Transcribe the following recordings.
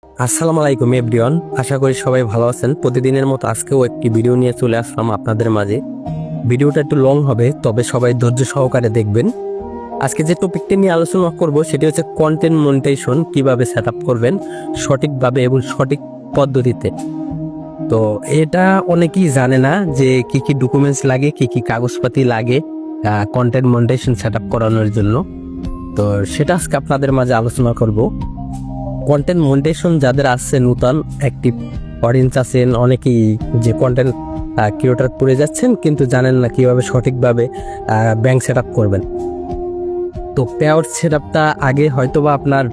আসসালামু আলাইকুম এভরিওয়ান, আশা করি সবাই ভালো আছেন। প্রতিদিনের মতো আজকেও একটি ভিডিও নিয়ে চলে আসলাম আপনাদের মাঝে। ভিডিওটা একটু লং হবে, তবে সবাই ধৈর্য সহকারে দেখবেন। আজকে যে টপিকটি নিয়ে আলোচনা করব সেটি হচ্ছে কন্টেন্ট মনিটাইজেশন কিভাবে সেট আপ করবেন সঠিকভাবে এবং সঠিক পদ্ধতিতে। তো এটা অনেকেই জানে না যে কি কি ডকুমেন্টস লাগে, কি কি কাগজপাতি লাগে কন্টেন্ট মনিটাইজেশন সেট আপ করানোর জন্য। তো সেটা আজকে আপনাদের মাঝে আলোচনা করব। কন্টেন্ট মনিটাইজেশন যাদের আসছে নতুন অ্যাক্টিভ অডিয়েন্স আছেন, অনেকেই যে কন্টেন্ট ক্রিয়েটর করে যাচ্ছেন কিন্তু জানেন না কিভাবে সঠিকভাবে ব্যাংক সেট আপ করবেন। তো পেআউট সেট আপটা আগে হয়তোবা আপনার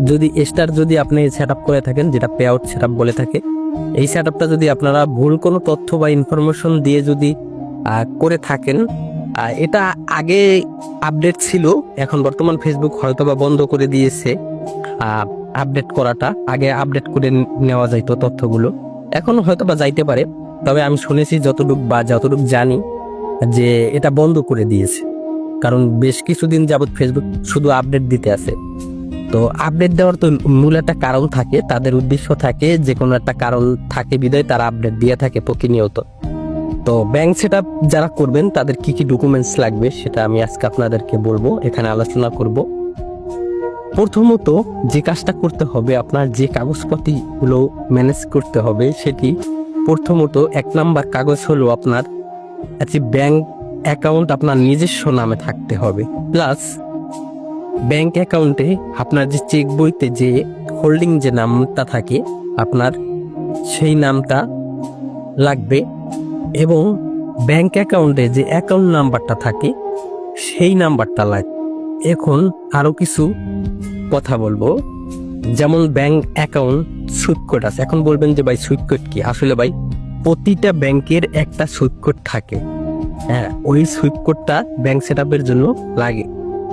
যদি যদি আপনি সেট আপ করে থাকেন, যেটা পেআউট সেট আপ বলে থাকে, এই সেট আপটা যদি আপনারা ভুল কোনো তথ্য বা ইনফরমেশন দিয়ে যদি করে থাকেন, এটা আগে আপডেট ছিল, এখন বর্তমান ফেসবুক হয়তোবা বন্ধ করে দিয়েছে আপডেট করাটা। আগে আপডেট করে নেওয়া যাইতো তথ্যগুলো, এখন হয়তো বা যাইতে পারে, তবে আমি শুনেছি যতটুকু জানি যে এটা বন্ধ করে দিয়েছে। কারণ বেশ কিছুদিন যাবত ফেসবুক শুধু আপডেট দিতে আছে। তো আপডেট দেওয়ার তো মূল একটা কারণ থাকে, তাদের উদ্দেশ্য থাকে, যে কোনো একটা কারণ থাকে বিধায় তারা আপডেট দিয়ে থাকে প্রতিনিয়ত। তো ব্যাংক সেট আপ যারা করবেন তাদের কি কি ডকুমেন্টস লাগবে সেটা আমি আজকে আপনাদেরকে বলবো, এখানে আলোচনা করব। প্রথমত যে কাজটা করতে হবে, আপনার যে কাগজপাতিগুলো ম্যানেজ করতে হবে, সেটি প্রথমত 1 নাম্বার কাগজ হলো আপনার ব্যাংক অ্যাকাউন্ট আপনার নিজস্ব নামে থাকতে হবে। প্লাস ব্যাংক অ্যাকাউন্টে আপনার যে চেক বইতে যে হোল্ডিং যে নামটা থাকে আপনার, সেই নামটা লাগবে। এবং ব্যাংক অ্যাকাউন্টে যে অ্যাকাউন্ট নাম্বারটা থাকে সেই নাম্বারটা লাগবে। এখন আরও কিছু কথা বলবো, যেমন ব্যাংক অ্যাকাউন্ট সুইফট কোড আছে। এখন বলবেন যে ভাই সুইফট কোড কি? আসলে ভাই প্রতিটা ব্যাংকের একটা সুইফট কোড থাকে। হ্যাঁ, ওই সুইফট কোডটা ব্যাংক সেট আপের জন্য লাগে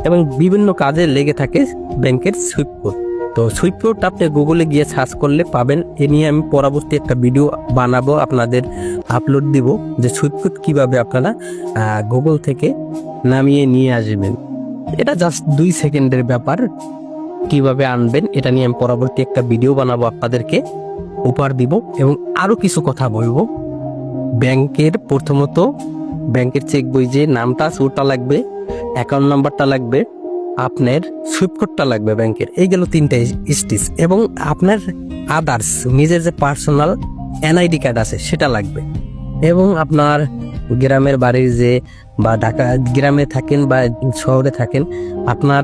এবং বিভিন্ন কাজে লেগে থাকে ব্যাংকের সুইফট কোড। তো সুইফট কোড আপনি গুগলে গিয়ে সার্চ করলে পাবেন। এ নিয়ে আমি পরবর্তী একটা ভিডিও বানাবো, আপনাদের আপলোড দিব যে সুইফট কোড কীভাবে আপনারা গুগল থেকে নামিয়ে নিয়ে আসবেন। এটা জাস্ট 2 সেকেন্ডের ব্যাপার। কিভাবে আনবেন এটা নিয়ে আমি পরবর্তী একটা ভিডিও বানাবো, আপনাদেরকে উপহার দিব এবং আরো কিছু কথা বলবো। ব্যাংকের প্রথমত ব্যাংকের চেক বই যে নামটা আছে ওটা লাগবে, অ্যাকাউন্ট নাম্বারটা লাগবে, আপনার সুইফট কোডটা লাগবে ব্যাংকের। এই গেল 3টা স্টেজ। এবং আপনার আদার্স নিজের যে পার্সোনাল এনআইডি কার্ড আছে সেটা লাগবে। এবং আপনার গ্রামের বাড়ির যে বা ঢাকা গ্রামে থাকেন বা শহরে থাকেন, আপনার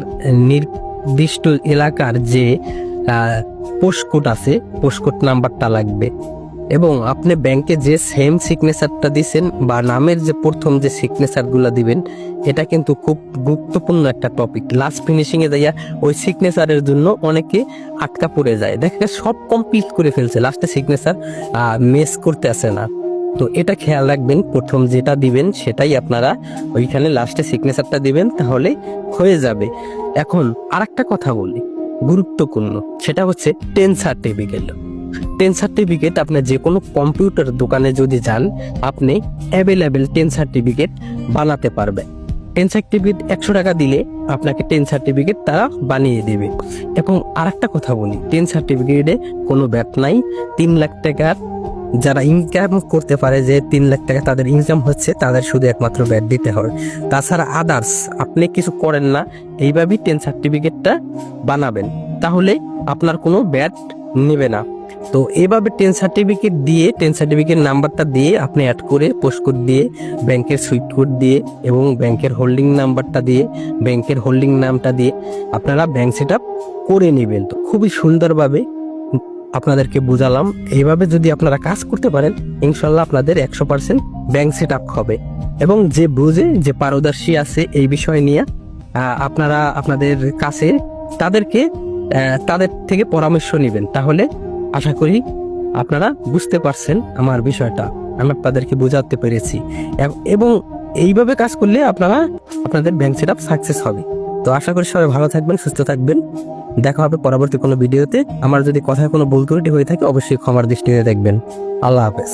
নির্দিষ্ট এলাকার যে পোস্টকোড আছে পোস্টকোড নাম্বারটা লাগবে। এবং আপনি ব্যাংকে যে সেম সিগনেচারটা দিছেন বা নামের যে প্রথম যে সিগনেচারগুলো দিবেন, এটা কিন্তু খুব গুরুত্বপূর্ণ একটা টপিক। লাস্ট ফিনিশিংয়ে যাইয়া ওই সিগনেচারের জন্য অনেকে আটকা পড়ে যায়, দেখে সব কমপ্লিট করে ফেলছে, লাস্টে সিগনেচার মেস করতে আসে না। তো এটা খেয়াল রাখবেন, প্রথম যেটা দিবেন সেটাই আপনারা ওইখানে লাস্টে সিগনেচারটা দিবেন, তাহলে হয়ে যাবে। এখন আরেকটা কথা বলি গুরুত্বপূর্ণ, সেটা হচ্ছে 10 সার্টিফিকেট। 10 সার্টিফিকেট আপনি যে কোনো কম্পিউটার দোকানে যদি যান, আপনি অ্যাভেলেবেল 10 সার্টিফিকেট বানাতে পারবেন। 10 সার্টিফিকেট 100 টাকা দিলে আপনাকে 10 সার্টিফিকেট তারা বানিয়ে দেবে। এবং আরেকটা কথা বলি, 10 সার্টিফিকেটে কোনো ব্যাট নাই। 3 লাখ টাকার যারা ইনকাম করতে পারে, যে 3 লাখ টাকা তাদের ইনকাম হচ্ছে, তাদের শুধু একমাত্র ব্যাট দিতে হবে। তাছাড়া আদার্স আপনি কিছু করেন না, এইভাবেই 10 সার্টিফিকেটটা বানাবেন, তাহলে আপনার কোনো ব্যাট নেবে না। তো এইভাবে 10 সার্টিফিকেট দিয়ে 10 সার্টিফিকেট নাম্বারটা দিয়ে আপনি অ্যাড করে পোস্টকোড দিয়ে ব্যাংকের সুইফট কোড দিয়ে এবং ব্যাংকের হোল্ডিং নাম্বারটা দিয়ে ব্যাংকের হোল্ডিং নামটা দিয়ে আপনারা ব্যাংক সেট আপ করে নেবেন। তো খুবই সুন্দরভাবে আপনাদেরকে বুঝালাম। এইভাবে যদি আপনারা কাজ করতে পারেন, ইনশাল্লাহ আপনাদের 100% ব্যাংক সেট আপ হবে। এবং যে বুঝে, যে পারদর্শী আছে এই বিষয় নিয়ে, আপনারা আপনাদের কাছে তাদের থেকে পরামর্শ নেবেন, তাহলে আশা করি আপনারা বুঝতে পারছেন আমার বিষয়টা, আমি আপনাদেরকে বোঝাতে পেরেছি। এবং এইভাবে কাজ করলে আপনাদের ব্যাংক সেট আপ সাকসেস হবে। তো আশা করি সবাই ভালো থাকবেন, সুস্থ থাকবেন। দেখা হবে পরবর্তী কোনো ভিডিওতে। আমার যদি কথায় কোনো ভুল ত্রুটি হয়ে থাকে অবশ্যই ক্ষমার দৃষ্টিতে দেখবেন। আল্লাহ হাফেজ।